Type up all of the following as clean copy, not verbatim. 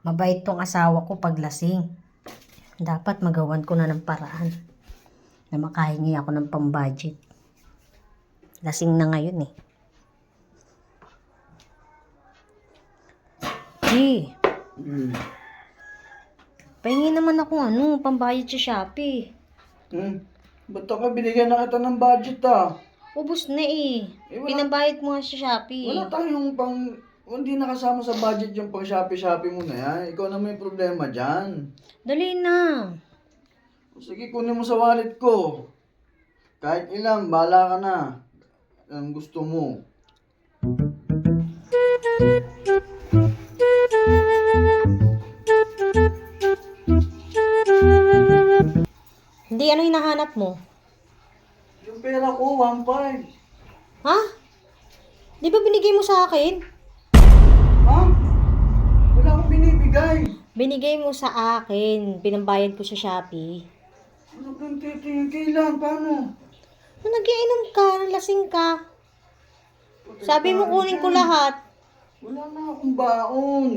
Mabait tong asawa ko pag lasing. Dapat magawan ko na ng paraan na makahingi ako ng pambudget. Lasing na ngayon eh. Pahingi naman ako pambayad sa Shopee. Ba't ako binigyan na kita ng budget Ubus na eh. wala- Pinabayad mo nga sa Shopee. Wala tayong hindi nakasama sa budget yung pang Shopee mo na yan. Ikaw na may problema dyan. Dali na. Sige, kunin mo sa wallet ko. Kahit ilan, bahala ka na. Ang gusto mo. Hindi, ano hinahanap mo? Yung pera ko, 1.5. Ha? Di ba binigay mo sa akin? Ha? Wala akong binibigay. Binigay mo sa akin. Pinambayad ko sa Shopee. Ano kang titingin? Kailan? Paano? Nung nagiinom ka, lasing ka. Sabi mo kunin ko lahat. Wala na akong baon.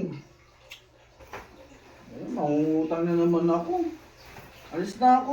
Mangungutang na naman ako. Alis na ako.